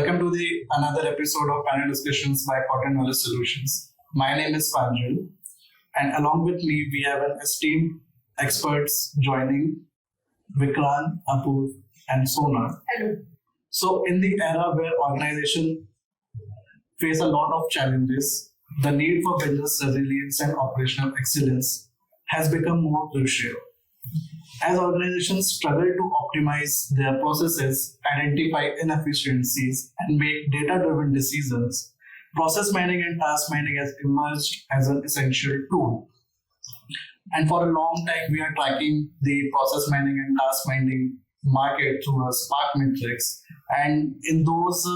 Welcome to the another episode of panel discussions by Cotton Knowledge Solutions. My name is Pranjal, and along with me we have an esteemed experts joining, Vikrant, Apoorva, and Sona. Hello. So, in the era where organizations face a lot of challenges, the need for business resilience and operational excellence has become more crucial. As organizations struggle to optimize their processes, identify inefficiencies, and make data-driven decisions, process mining and task mining has emerged as an essential tool. And for a long time, we are tracking the process mining and task mining market through a Spark metrics. And in those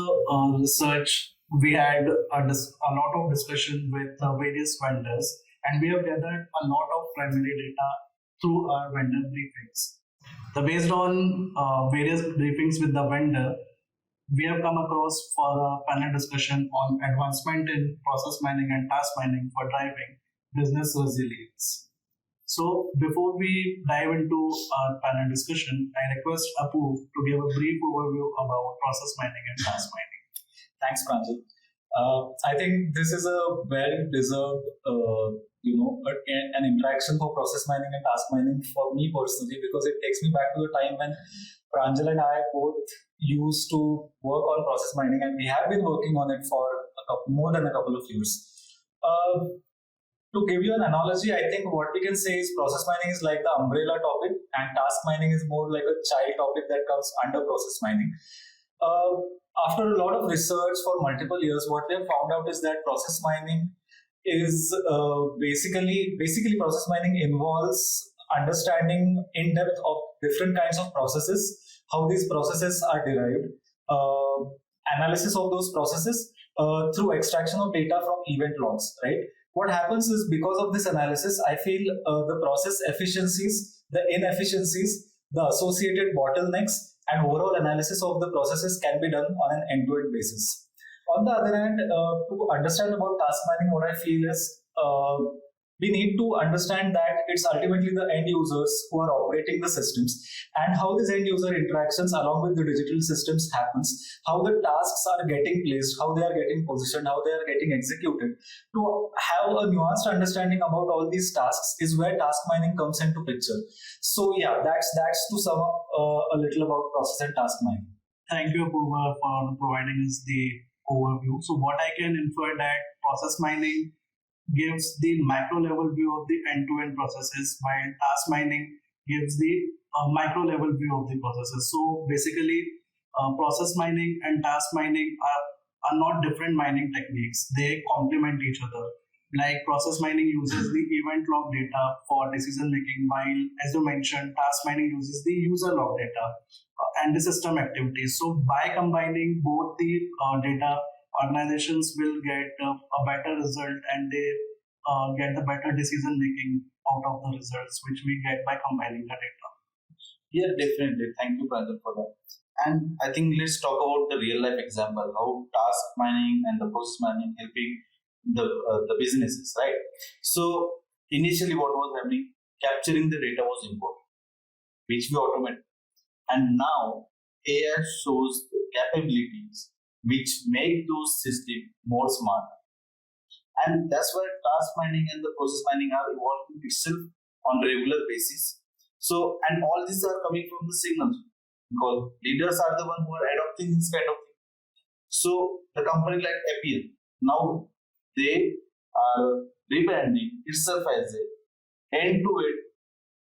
research, we had a lot of discussion with various vendors, and we have gathered a lot of primary data through our vendor briefings. Based on various briefings with the vendor, we have come across for a panel discussion on advancement in process mining and task mining for driving business resilience. So before we dive into our panel discussion, I request Apoorva to give a brief overview about process mining and task mining. Thanks, Pranjal. I think this is a very deserved, an interaction for process mining and task mining for me personally, because it takes me back to the time when Pranjal and I both used to work on process mining, and we have been working on it for more than a couple of years. To give you an analogy, I think what we can say is process mining is like the umbrella topic, and task mining is more like a child topic that comes under process mining. After a lot of research for multiple years, what we have found out is that process mining is basically process mining involves understanding in depth of different kinds of processes, how these processes are derived, analysis of those processes through extraction of data from event logs, right? What happens is, because of this analysis, I feel the process efficiencies, the inefficiencies, the associated bottlenecks, and overall analysis of the processes can be done on an end-to-end basis. On the other hand, to understand about task mining, what I feel is we need to understand that it's ultimately the end users who are operating the systems, and how this end user interactions along with the digital systems happens, how the tasks are getting placed, how they are getting positioned, how they are getting executed. To have a nuanced understanding about all these tasks is where task mining comes into picture. So yeah, that's to sum up a little about process and task mining. Thank you, Apoorva, for providing us the overview. So what I can infer that process mining gives the macro level view of the end-to-end processes, while task mining gives the micro level view of the processes. So basically, process mining and task mining are not different mining techniques. They complement each other. Like process mining uses the event log data for decision making, while, as you mentioned, task mining uses the user log data and the system activities. So by combining both the data, organizations will get a better result, and they get the better decision making out of the results which we get by combining the data. Yeah, definitely. Thank you, Pranjal, for that. And I think let's talk about the real life example, how task mining and the process mining helping the businesses, right? So initially, what was happening? Capturing the data was important, which we automate, and now AI shows the capabilities which make those systems more smart. And that's why task mining and the process mining are evolving itself on regular basis. So, and all these are coming from the signals, because leaders are the one who are adopting this kind of thing. So the company like Appian, now they are rebranding itself as a end-to-end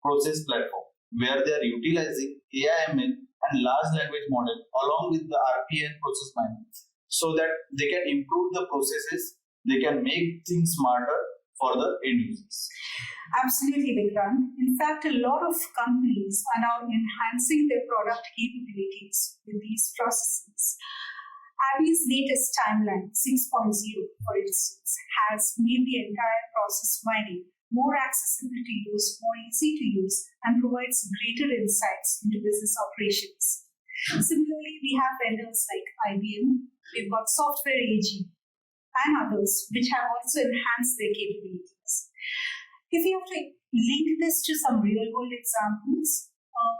process platform, where they are utilizing AI, ML, and large language model along with the RPA and process mining, so that they can improve the processes, they can make things smarter for the end users. Absolutely, Vikrant. In fact, a lot of companies are now enhancing their product capabilities with these processes. Abby's latest timeline, 6.0, for instance, has made the entire process mining more accessible to use, more easy to use, and provides greater insights into business operations. Similarly, we have vendors like IBM, we've got Software AG, and others, which have also enhanced their capabilities. If you have to link this to some real-world examples,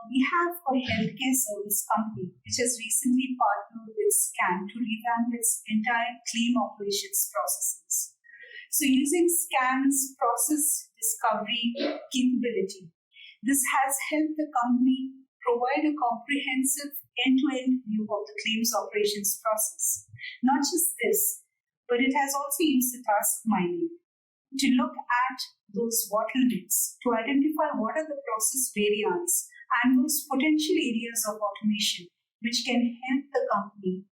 we have a healthcare service company which has recently partnered with SCAN to revamp its entire claim operations processes. So, using SCAN's process discovery capability, this has helped the company provide a comprehensive end-to-end view of the claims operations process. Not just this, but it has also used the task mining to look at those bottlenecks, to identify what are the process variants and those potential areas of automation which can help the company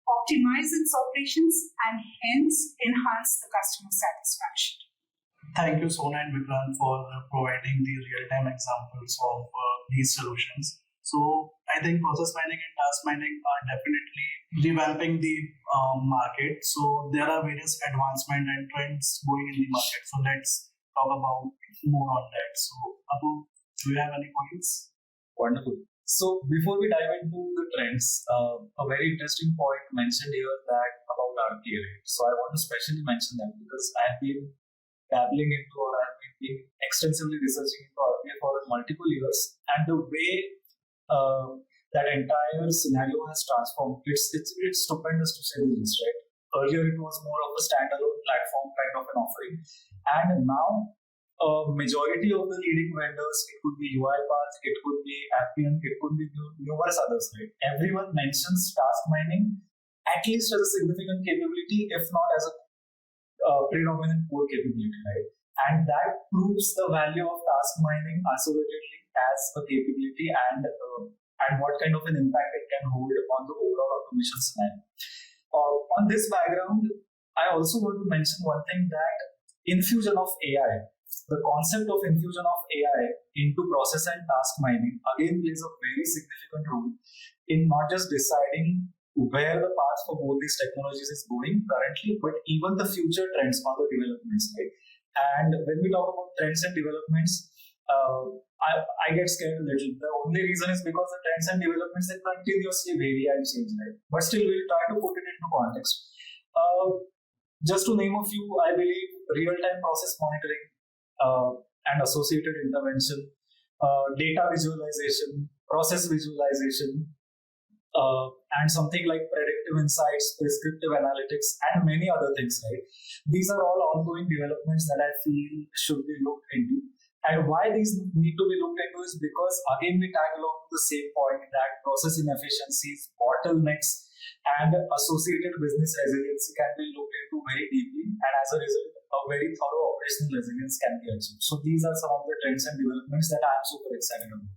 optimize its operations and hence enhance the customer satisfaction. Thank you, Sona and Vikrant, for providing the real-time examples of these solutions. So I think process mining and task mining are definitely revamping the market. So there are various advancement and trends going in the market. So let's talk about more on that. So Apu, do you have any points? Wonderful. So before we dive into the trends, a very interesting point mentioned here that about RPA. So I want to specially mention that because I've been dabbling into or I've been extensively researching into RPA for multiple years, and the way that entire scenario has transformed, it's stupendous to say the least, right? Earlier it was more of a standalone platform kind of an offering, and now majority of the leading vendors, it could be UiPath, it could be Appian, it could be numerous others, right? Everyone mentions task mining at least as a significant capability, if not as a predominant core capability, right? And that proves the value of task mining isolatedly as a capability and what kind of an impact it can hold on the overall automation scenario. On this background, I also want to mention one thing, that infusion of AI. The concept of infusion of AI into process and task mining again plays a very significant role in not just deciding where the path for both these technologies is going currently, but even the future trends or the developments, right? And when we talk about trends and developments, I get scared a little. The only reason is because the trends and developments, they continuously vary and change, right? But still, we'll try to put it into context. Just to name a few, I believe real-time process monitoring and associated intervention, data visualization, process visualization, and something like predictive insights, prescriptive analytics, and many other things, right? These are all ongoing developments that I feel should be looked into. And why these need to be looked into is because, again, we tag along to the same point that process inefficiencies, bottlenecks, and associated business resiliency can be looked into very deeply, and as a result, a very thorough operational resilience can be achieved. So these are some of the trends and developments that I am super excited about.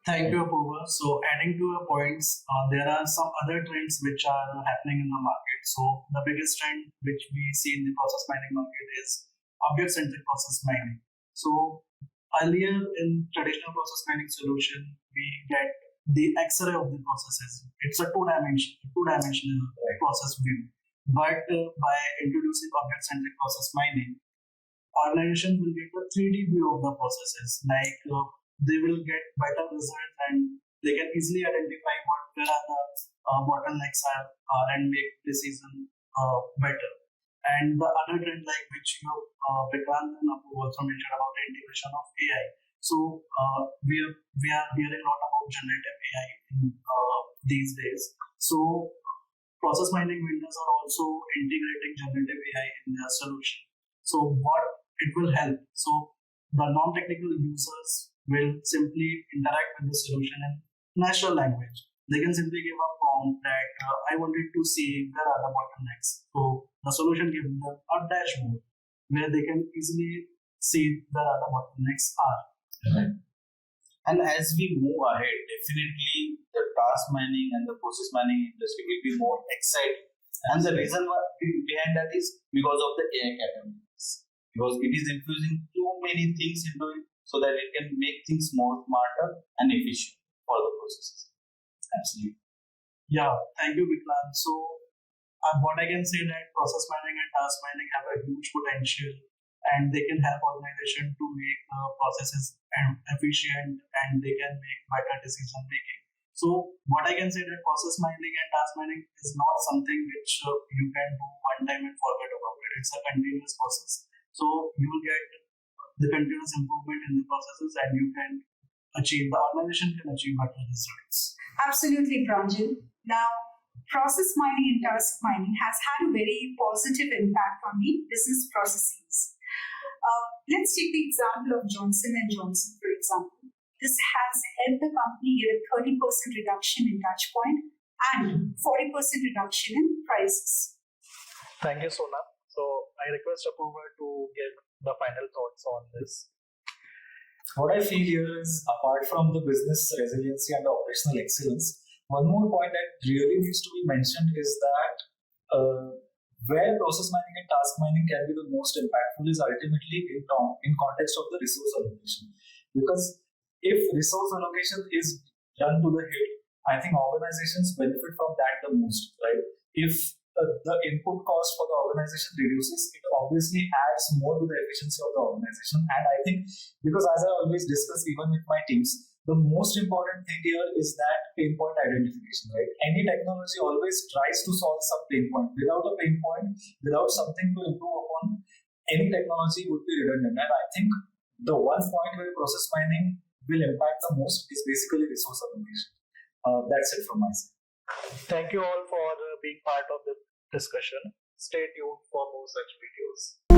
Thank you, Apoorva. So adding to your points, there are some other trends which are happening in the market. So the biggest trend which we see in the process mining market is object-centric process mining. So earlier in traditional process mining solution, we get the X-ray of the processes. It's a two-dimensional process view. But by introducing object-centric process mining, organizations will get a 3D view of the processes. Like they will get better results and they can easily identify where are the bottlenecks are and make decision better. And the other trend, like which Vikrant and Apu also mentioned about the integration of AI. So we are hearing a lot about generative AI in these days. So process mining vendors are also integrating generative AI in their solution. So what it will help? So the non-technical users will simply interact with the solution in natural language. They can simply give a prompt that I wanted to see where are the bottlenecks. So the solution gives them a dashboard where they can easily see where are the bottlenecks are. Right. And as we move ahead, definitely the task mining and the process mining industry will be more exciting. And the reason behind that is because of the AI capabilities. Because it is infusing too many things into it so that it can make things more smarter and efficient for the processes. Absolutely. Yeah, thank you, Vikrant. So what I can say that process mining and task mining have a huge potential, and they can help organization to make processes efficient, and they can make better decision making. So what I can say that process mining and task mining is not something which you can do one time and forget about it. It's a continuous process. So you will get the continuous improvement in the processes, and you can the organization can achieve better results. Absolutely, Pranjal. Now, process mining and task mining has had a very positive impact on the business processes. Let's take the example of Johnson and Johnson, for example. This has helped the company get a 30% reduction in touch point and 40% reduction in prices. Thank you, Sona. So I request Apoorva to give the final thoughts on this. What I feel here is, apart from the business resiliency and the operational excellence, one more point that really needs to be mentioned is that where process mining and task mining can be the most impactful is ultimately in context of the resource allocation. Because if resource allocation is done to the hilt, I think organizations benefit from that the most, right? If the input cost for the organization reduces, it obviously adds more to the efficiency of the organization. And I think, because as I always discuss even with my teams, the most important thing here is that pain point identification, right? Any technology always tries to solve some pain point. Without a pain point, without something to improve upon, any technology would be redundant. And I think the one point where process mining will impact the most is basically resource allocation. That's it from my side. Thank you all for being part of the discussion. Stay tuned for more such videos.